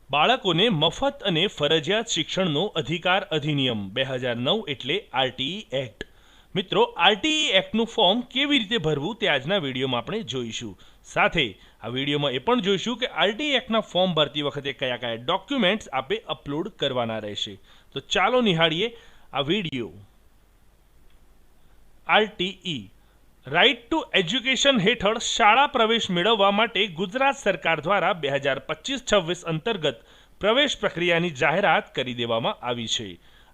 બાળકોને મફત અને ફરજિયાત શિક્ષણનો અધિકાર અધિનિયમ 2009 એટલે આરટીઈ એક્ટ। મિત્રો, આરટીઈ એક્ટનું ફોર્મ કેવી રીતે ભરવું તે આજના વિડીયોમાં આપણે જોઈશું। સાથે આ વિડીયોમાં એ પણ જોઈશું કે આરટીઈ એક્ટના ફોર્મ ભરતી વખતે કયા કયા ડોક્યુમેન્ટ્સ આપે અપલોડ કરવાના રહેશે। તો ચાલો નિહાળીએ આ video. RTE right to education હેઠળ શાળા પ્રવેશ મેળવવા માટે ગુજરાત સરકાર દ્વારા 2025-26 અંતર્ગત પ્રવેશ પ્રક્રિયાની જાહેરાત કરી દેવામાં આવી છે।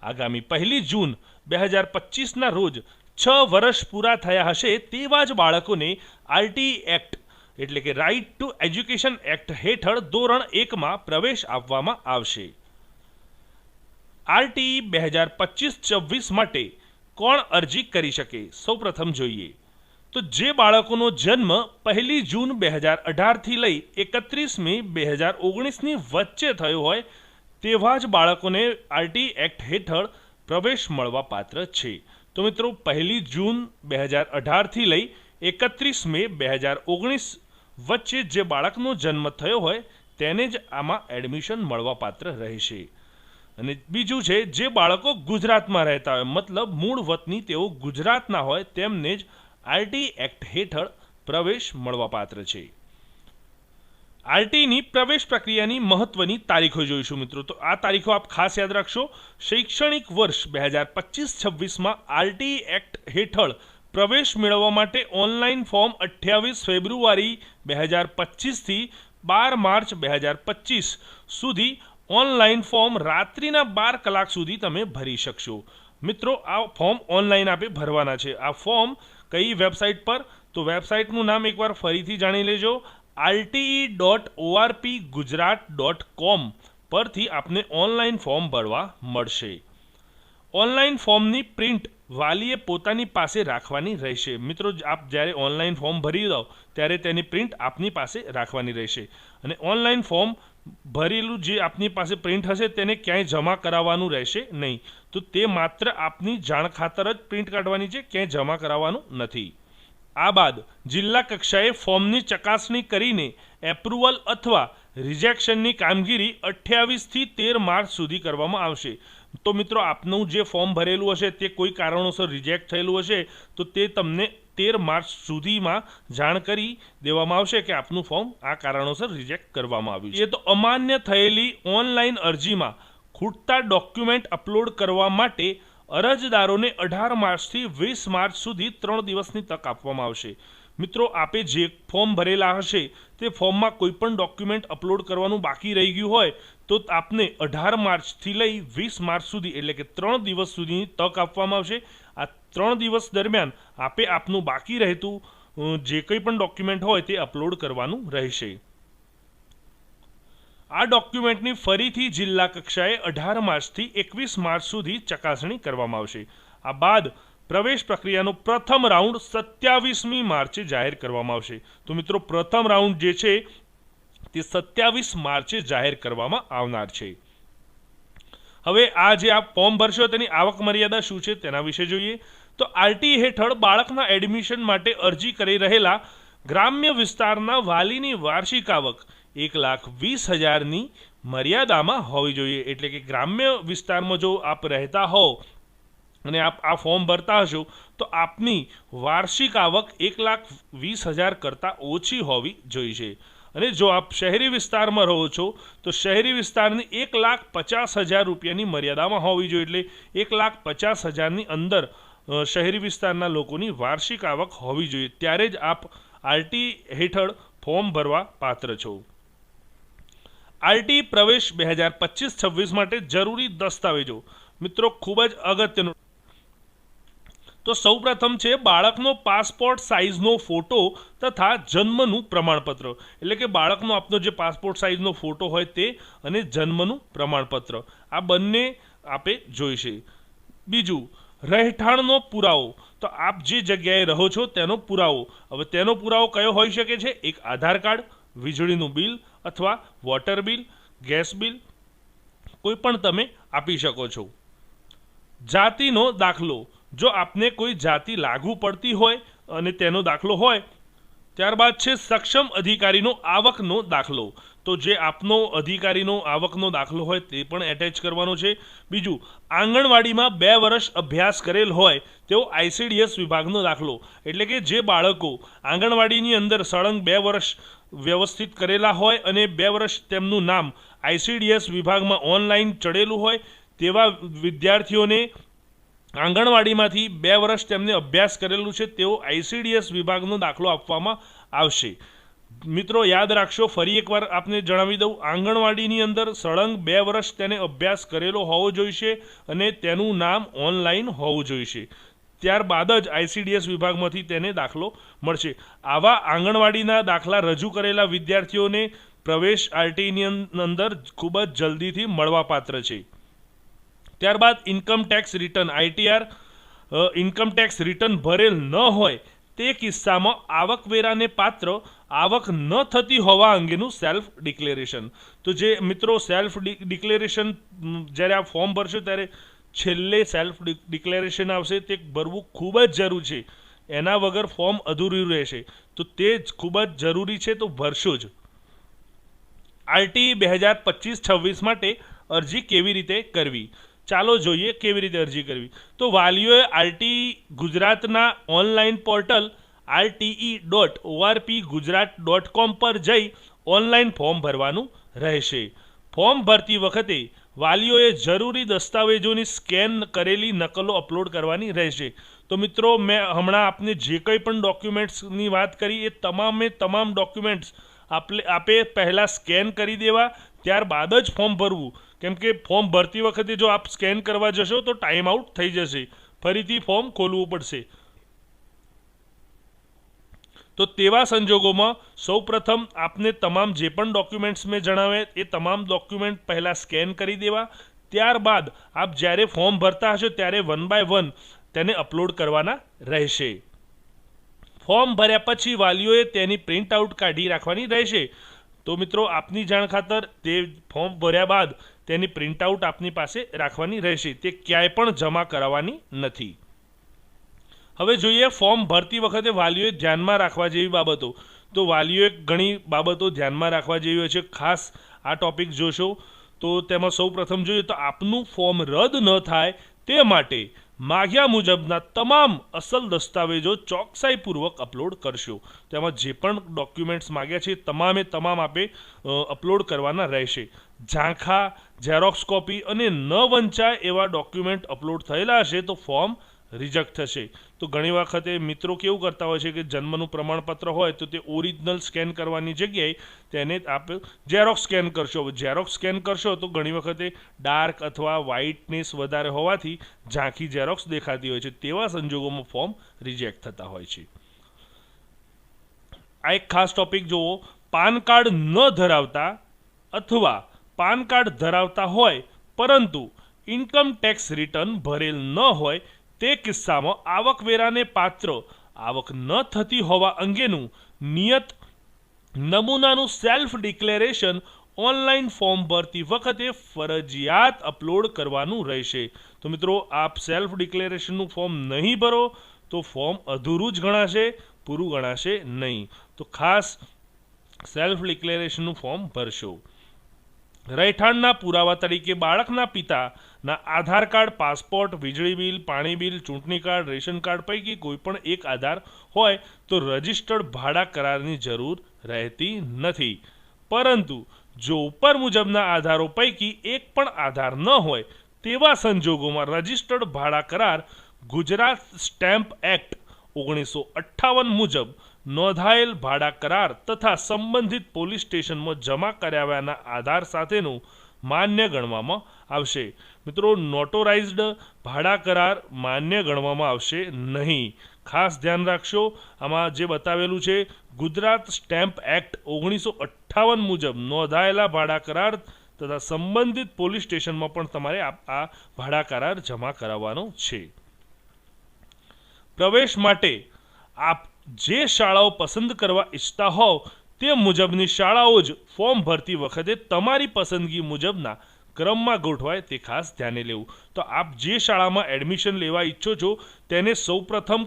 આગામી 1 જૂન 2025ના રોજ 6 વર્ષ પૂરા થયા હશે તેવા જ બાળકોને આરટીઈ એક્ટ એટલે કે રાઇટ ટુ એજ્યુકેશન એક્ટ હેઠળ ધોરણ 1માં પ્રવેશ આપવામાં આવશે। આરટીઈ 2025-26 માટે કોણ અરજી કરી શકે? સૌપ્રથમ જોઈએ તો જે બાળકોનો જન્મ 1 જૂન 2018થી લઈ 31 મે 2019ની વચ્ચે થયો હોય તેવા જ બાળકોને આરટીઈ એક્ટ હેઠળ પ્રવેશ મળવા પાત્ર છે। તો મિત્રો, 1 જૂન 2018થી લઈ 31 મે 2019 વચ્ચે જે બાળકનો જન્મ થયો હોય તેને જ આમાં એડમિશન મળવા પાત્ર રહેશે। અને બીજું છે, જે બાળકો ગુજરાતમાં રહેતા હોય મતલબ મૂળ વતની તેઓ ગુજરાતના હોય તેમને જ આરટીઈ એક્ટ હેઠળ પ્રવેશ મળવાપાત્ર છે। આરટીઈની પ્રવેશ પ્રક્રિયાની મહત્વની તારીખો જોઈશું મિત્રો। તો આ તારીખો આપ ખાસ યાદ રાખશો। શૈક્ષણિક વર્ષ 2025-26માં આરટીઈ એક્ટ હેઠળ પ્રવેશ મેળવવા માટે ઓનલાઈન ફોર્મ 28 ફેબ્રુઆરી 2025થી 12 માર્ચ 2025 સુધી ઓનલાઈન ફોર્મ રાત્રિના 12 કલાક સુધી તમે ભરી શકશો। મિત્રો, આ ફોર્મ ઓનલાઈન આપે ભરવાના છે। આ ફોર્મ કઈ વેબસાઇટ પર? તો વેબસાઇટનું નામ એકવાર ફરીથી જાણી લેજો। rte.orpgujarat.com પરથી આપને ઓનલાઈન ફોર્મ ભરવા મળશે। ઓનલાઈન ફોર્મની પ્રિન્ટ વાલીએ પોતાની પાસે રાખવાની રહેશે। મિત્રો, આપ જ્યારે ઓનલાઈન ફોર્મ ભરી દો ત્યારે તેની પ્રિન્ટ આપની પાસે રાખવાની રહેશે। અને ઓનલાઈન ફોર્મ ભરેલું જે આપની પાસે પ્રિન્ટ હશે તેને ક્યાંય જમા કરાવવાનું રહેશે નહીં। તો તે માત્ર આપની જાણ ખાતર જ પ્રિન્ટ કાઢવાની છે, ક્યાંય જમા કરાવવાનું નથી। આ બાદ જિલ્લા કક્ષાએ ફોર્મની ચકાસણી કરીને એપ્રુવલ અથવા રિજેક્શનની કામગીરી 28થી 13 માર્ચ સુધી કરવામાં આવશે। તો મિત્રો, આપનું જે ફોર્મ ભરેલું હશે તે કોઈ કારણોસર રિજેક્ટ થયેલું હશે તો તે તમને 13 માર્ચ સુધીમાં જાણ કરી દેવામાં આવશે કે આપનું ફોર્મ આ કારણોસર રિજેક્ટ કરવામાં આવ્યું છે। એ તો અમાન્ય થયેલી ઓનલાઈન અરજીમાં ખૂટતા ડોક્યુમેન્ટ અપલોડ કરવા માટે અરજદારોને 18 માર્ચથી 20 માર્ચ સુધી 3 દિવસની તક આપવામાં આવશે। મિત્રો, આપે જે ફોર્મ ભરેલા હશે તે ફોર્મમાં કોઈ પણ ડોક્યુમેન્ટ અપલોડ કરવાનું બાકી રહી ગયું હોય તો આપને 18 માર્ચથી લઈ 20 માર્ચ સુધી એટલે કે 3 દિવસ સુધીની તક આપવામાં આવશે। આ 3 દિવસ દરમિયાન આપે આપનું બાકી રહેતું જે કંઈ પણ ડોક્યુમેન્ટ હોય તે અપલોડ કરવાનું રહેશે। આ ડોક્યુમેન્ટની ફરીથી જિલ્લા કક્ષાએ 18 માર્ચથી 21 માર્ચ સુધી ચકાસણી કરવામાં આવશે। આ બાદ પ્રવેશ પ્રક્રિયાનો પ્રથમ રાઉન્ડ 27મી માર્ચે જાહેર કરવામાં આવશે। તો મિત્રો, પ્રથમ રાઉન્ડ જે છે તે 27 માર્ચે જાહેર કરવામાં આવનાર છે। હવે આ જે આપ ફોર્મ ભરશો તેની આવક મર્યાદા શું છે તેના વિશે જોઈએ તો આરટીઈ હેઠળ બાળકના એડમિશન માટે અરજી કરી રહેલા ગ્રામ્ય વિસ્તારના વાલીની વાર્ષિક આવક 1,20,000ની મર્યાદામાં હોવી જોઈએ। એટલે કે ગ્રામ્ય વિસ્તારમાં જો આપ રહેતા હોવ અને આપ આ ફોર્મ ભરતા હશો તો આપની વાર્ષિક આવક 1,20,000 કરતાં ઓછી હોવી જોઈએ। અને જો આપ શહેરી વિસ્તારમાં રહો છો તો શહેરી વિસ્તારની 1,50,000 રૂપિયાની મર્યાદામાં હોવી જોઈએ। એટલે 1,50,000ની અંદર શહેરી વિસ્તારના લોકોની વાર્ષિક આવક હોવી જોઈએ, ત્યારે જ આપ આરટીઈ હેઠળ ફોર્મ ભરવા પાત્ર છો। આરટીઈ પ્રવેશ 2025-26 માટે જરૂરી દસ્તાવેજો મિત્રો ખૂબ જ અગત્યનું। તો સૌપ્રથમ છે બાળકનો પાસપોર્ટ સાઇઝનો ફોટો તથા જન્મનું પ્રમાણપત્ર। એટલે કે બાળકનો આપનો જે પાસપોર્ટ સાઇઝનો ફોટો હોય તે અને જન્મનું પ્રમાણપત્ર આ બંને આપે જોઈશે। બીજું, રહેઠાણનો પુરાવો। તો આપ જે જગ્યાએ રહો છો તેનો પુરાવો। હવે તેનો પુરાવો કયો હોઈ શકે છે? એક આધાર કાર્ડ, વીજળીનું બિલ અથવા વોટર બિલ, ગેસ બિલ કોઈ પણ તમે આપી શકો છો। જાતિનો દાખલો। જો આપને કોઈ જાતિ લાગુ પડતી હોય અને તેનો દાખલો હોય ત્યારબાદ છે સક્ષમ અધિકારીનો આવકનો દાખલો। તો જે આપનો અધિકારીનો આવકનો દાખલો હોય તે પણ એટેચ કરવાનો છે. બીજું, આંગણવાડીમાં 2 વર્ષ અભ્યાસ કરેલ હોય તેવો ICDS વિભાગનો દાખલો, એટલે કે જે બાળકો આંગણવાડીની અંદર સળંગ 2 વર્ષ વ્યવસ્થિત કરેલા હોય અને 2 વર્ષ તેમનું નામ ICDS વિભાગમાં ઓનલાઈન ચડેલું હોય તેવા વિદ્યાર્થીઓને આંગણવાડીમાંથી 2 વર્ષ તેમને અભ્યાસ કરેલું છે તેવો ICDS વિભાગનો દાખલો આપવામાં આવશે. મિત્રો યાદ રાખશો, ફરી એકવાર આપને જણાવી દઉં, આંગણવાડીની અંદર સળંગ 2 વર્ષ તેને અભ્યાસ કરેલો હોવો જોઈશે અને તેનું નામ ઓનલાઈન હોવું જોઈશે. ત્યારબાદ જ ICDS વિભાગમાંથી તેને દાખલો મળશે. આવા આંગણવાડીના દાખલા રજૂ કરેલા વિદ્યાર્થીઓને પ્રવેશ RTની અંદર ખૂબ જ જલ્દીથી મળવાપાત્ર છે. ત્યારબાદ income tax return ITR, income tax return ભરેલ ન હોય તે કિસ્સામાં આવકવેરાને પાત્ર આવક ન થતી હોવા અંગેનું સેલ્ફ ડિક્લેરેશન. તો જે મિત્રો સેલ્ફ ડિક્લેરેશન જ્યારે આ ફોર્મ ભરશો ત્યારે છેલ્લે સેલ્ફ ડિક્લેરેશન આવશે, તે ભરવું ખૂબ જ જરૂરી છે. એના વગર ફોર્મ અધૂરું રહેશે, તો તે જ ખૂબ જ જરૂરી છે, તો ભરશો જ. RT 2025-26 માટે અરજી કેવી રીતે કરવી? ચાલો જોઈએ કેવી રીતે અરજી કરવી. તો વાલીઓએ RT ગુજરાતના ઓનલાઈન પોર્ટલ rte.orpgujarat.com પર જઈ ઓનલાઈન ફોર્મ ભરવાનું રહેશે. ફોર્મ ભરતી વખતે વાલીઓએ જરૂરી દસ્તાવેજોની સ્કેન કરેલી નકલો અપલોડ કરવાની રહેશે. તો મિત્રો, મેં હમણાં આપને જે કંઈ પણ ડોક્યુમેન્ટ્સની વાત કરી એ તમામે તમામ ડોક્યુમેન્ટ્સ આપે પહેલાં સ્કેન કરી દેવા, ત્યારબાદ જ ફોર્મ ભરવું. કેમ કે ફોર્મ ભરતી વખતે જો આપ સ્કેન કરવા જશો તો ટાઈમ આઉટ થઈ જશે, ફરીથી ફોર્મ ખોલવું પડશે. તો તેવા સંજોગોમાં સૌપ્રથમ આપને તમામ જે પણ ડોક્યુમેન્ટ્સ મેં જણાવ્યા એ તમામ ડોક્યુમેન્ટ પહેલાં સ્કેન કરી દેવા, ત્યારબાદ આપ જ્યારે ફોર્મ ભરતા હશો ત્યારે 1 by 1 તેને અપલોડ કરવાના રહેશે. ફોર્મ ભર્યા પછી વાલીઓએ તેની પ્રિન્ટ આઉટ કાઢી રાખવાની રહેશે. તો મિત્રો, આપની જાણ ખાતર તે ફોર્મ ભર્યા બાદ તેની પ્રિન્ટ આઉટ આપની પાસે રાખવાની રહેશે, તે ક્યાંય પણ જમા કરાવવાની નથી. હવે જોઈએ ફોર્મ ભરતી વખતે વાલીઓએ ધ્યાનમાં રાખવા જેવી બાબતો. તો વાલીઓએ ઘણી બાબતો ધ્યાનમાં રાખવા જેવી હોય છે. ખાસ આ ટોપિક જોશો તો તેમાં સૌપ્રથમ જોઈએ તો આપનું ફોર્મ રદ ન થાય તે માટે માગ્યા મુજબના તમામ અસલ દસ્તાવેજો ચોકસાઈપૂર્વક અપલોડ કરશો. તેમાં જે પણ ડોક્યુમેન્ટ્સ માગ્યા છે તમામે તમામ આપે અપલોડ કરવાના રહેશે. ઝાંખા, ઝેરોક્સ કોપી અને ન વંચાય એવા ડોક્યુમેન્ટ અપલોડ થયેલા હશે તો ફોર્મ રિજેક્ટ થશે. તો ઘણી વખતે મિત્રો કેવું કરતા હોય છે કે જન્મનું પ્રમાણપત્ર હોય તો તે ઓરિજિનલ સ્કેન કરવાની જગ્યાએ તેને આપ ઝેરોક્સ સ્કેન કરશો. ઝેરોક્સ સ્કેન કરશો તો ઘણી વખતે ડાર્ક અથવા વ્હાઇટનેસ વધારે હોવાથી ઝાંખી ઝેરોક્સ દેખાતી હોય છે. તેવા સંજોગોમાં ફોર્મ રિજેક્ટ થતા હોય છે. આ એક ખાસ ટોપિક જુઓ. પાન કાર્ડ ન ધરાવતા અથવા પાન કાર્ડ ધરાવતા હોય પરંતુ ઇન્કમ ટેક્સ રિટર્ન ભરેલ ન હોય તે કિસ્સામાં આવકવેરાને પાત્ર આવક ન થતી હોવા અંગેનું નિયત નમૂનાનું સેલ્ફ ડિક્લેરેશન ઓનલાઈન ફોર્મ ભરતી વખતે ફરજિયાત અપલોડ કરવાનું રહેશે. તો મિત્રો, આપ સેલ્ફ ડિક્લેરેશનનું ફોર્મ નહીં ભરો તો ફોર્મ અધૂરું જ ગણાશે, પૂરું ગણાશે નહીં. તો ખાસ સેલ્ફ ડિક્લેરેશનનું ફોર્મ ભરશો. રહેઠાણના પુરાવા તરીકે બાળકના પિતાના આધાર કાર્ડ, પાસપોર્ટ, વીજળી બિલ, પાણી બિલ, ચૂંટણી કાર્ડ, રેશન કાર્ડ પૈકી કોઈપણ એક આધાર હોય તો રજિસ્ટર્ડ ભાડા કરારની જરૂર રહેતી નથી. પરંતુ જો ઉપર મુજબના આધારો પૈકી એક પણ આધાર ન હોય તેવા સંજોગોમાં રજિસ્ટર્ડ ભાડા કરાર ગુજરાત સ્ટેમ્પ એક્ટ 1958 મુજબ નોંધાયેલ ભાડા કરાર તથા સંબંધિત પોલીસ સ્ટેશનમાં જમા કરાવ્યાના આધાર સાથેનું માન્ય ગણવામાં આવશે. મિત્રો, નોટોરાઇઝ્ડ ભાડા કરાર માન્ય ગણવામાં આવશે નહીં. ખાસ ધ્યાન રાખશો. આમાં જે બતાવેલું છે ગુજરાત સ્ટેમ્પ એક્ટ 1958 મુજબ નોંધાયેલા ભાડા કરાર તથા સંબંધિત પોલીસ સ્ટેશનમાં પણ તમારે આ ભાડા કરાર જમા કરાવવાનો છે. પ્રવેશ માટે આપ જે શાળાઓ પસંદ કરવા ઈચ્છતા હોવ તે મુજબની શાળાઓ જ ફોર્મ ભરતી વખતે તમારી પસંદગી મુજબના ક્રમમાં ગોઠવાય તે ખાસ ધ્યાને લેવું. તો આપ જે શાળામાં એડમિશન લેવા ઈચ્છો છો તેને સૌપ્રથમ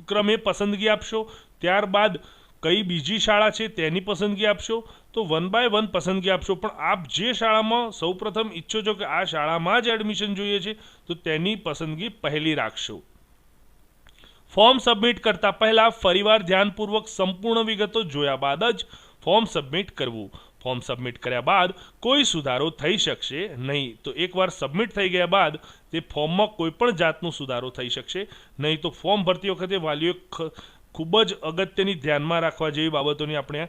ક્રમે પસંદગી આપશો. ત્યારબાદ કઈ બીજી શાળા છે તેની પસંદગી આપશો તો 1 બાય 1 પસંદગી આપશો, પણ આપ જે શાળામાં સૌપ્રથમ ઈચ્છો છો કે આ શાળામાં જ એડમિશન જોઈએ છે તો તેની પસંદગી પહેલી રાખશો। ફોર્મ સબમિટ કરતા પહેલા ફરીવાર ધ્યાનપૂર્વક સંપૂર્ણ વિગતો જોયા બાદ જ ફોર્મ સબમિટ કરવું। ફોર્મ સબમિટ કર્યા બાદ કોઈ સુધારો થઈ શકશે નહીં, તો એકવાર સબમિટ થઈ ગયા બાદ તે ફોર્મમાં કોઈ પણ જાતનો સુધારો થઈ શકશે નહીં। તો ફોર્મ ભરતી વખતે વાલીઓએ ખૂબ જ અગત્યની ધ્યાનમાં રાખવા જેવી બાબતોની આપણે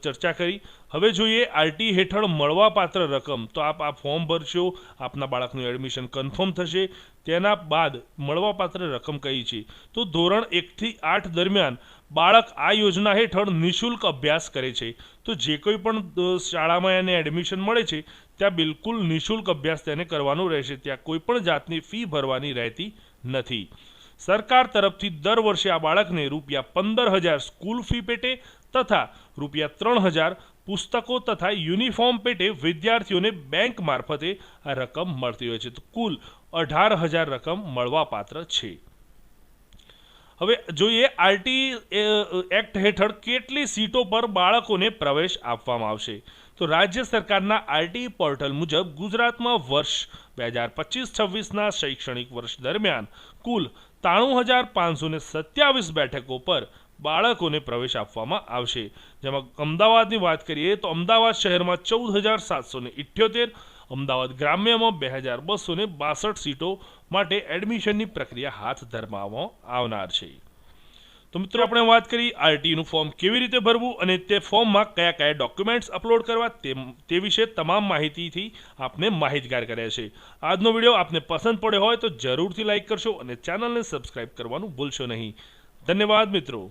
ચર્ચા કરી। હવે જોઈએ આરટી હેઠળ મળવાપાત્ર રકમ। તો આપ આ ફોર્મ ભરશો, આપના બાળકનું એડમિશન કન્ફર્મ થશે, તેના બાદ મળવાપાત્ર રકમ કઈ છે તો ધોરણ 1 થી 8 દરમિયાન બાળક આ યોજના હેઠળ નિઃશુલ્ક અભ્યાસ કરે છે તો જે કોઈ પણ શાળામાં એને એડમિશન મળે છે ત્યાં બિલકુલ નિઃશુલ્ક અભ્યાસ તેને કરવાનો રહેશે, ત્યાં કોઈ પણ જાતની ફી ભરવાની રહેતી નથી। સરકાર તરફથી દર વર્ષે આ બાળકને ₹15,000 સ્કૂલ ફી પેટે તથા ₹3,000 પુસ્તકો તથા યુનિફોર્મ પેટે વિદ્યાર્થીઓને બેંક મારફતે આ રકમ મળતી હોય છે, તો કુલ 18,000 રકમ મળવાપાત્ર છે। હવે જોઈએ આરટી એક્ટ હેઠળ કેટલી સીટો પર બાળકોને પ્રવેશ આપવામાં આવશે। તો રાજ્ય સરકારના આરટી પોર્ટલ મુજબ ગુજરાતમાં વર્ષ 2025-26ના શૈક્ષણિક વર્ષ દરમિયાન કુલ 93,527 બેઠકો પર બાળકોને પ્રવેશ આપવામાં આવશે, જેમાં અમદાવાદની વાત કરીએ તો અમદાવાદ શહેરમાં 14,778, અમદાવાદ ગ્રામ્યમાં 2,262 સીટો માટે એડમિશનની પ્રક્રિયા હાથ ધરવામાં આવનાર છે। તો મિત્રો આપણે વાત કરી આરટીનું ફોર્મ કેવી રીતે ભરવું અને તે ફોર્મમાં કયા કયા ડોક્યુમેન્ટ્સ અપલોડ કરવા તે વિશે તમામ માહિતીથી આપને માહિતગાર કર્યા છે। આજનો વિડીયો આપને પસંદ પડ્યો હોય તો જરૂરથી લાઈક કરશો અને ચેનલને સબસ્ક્રાઈબ કરવાનું ભૂલશો નહીં। ધન્યવાદ મિત્રો।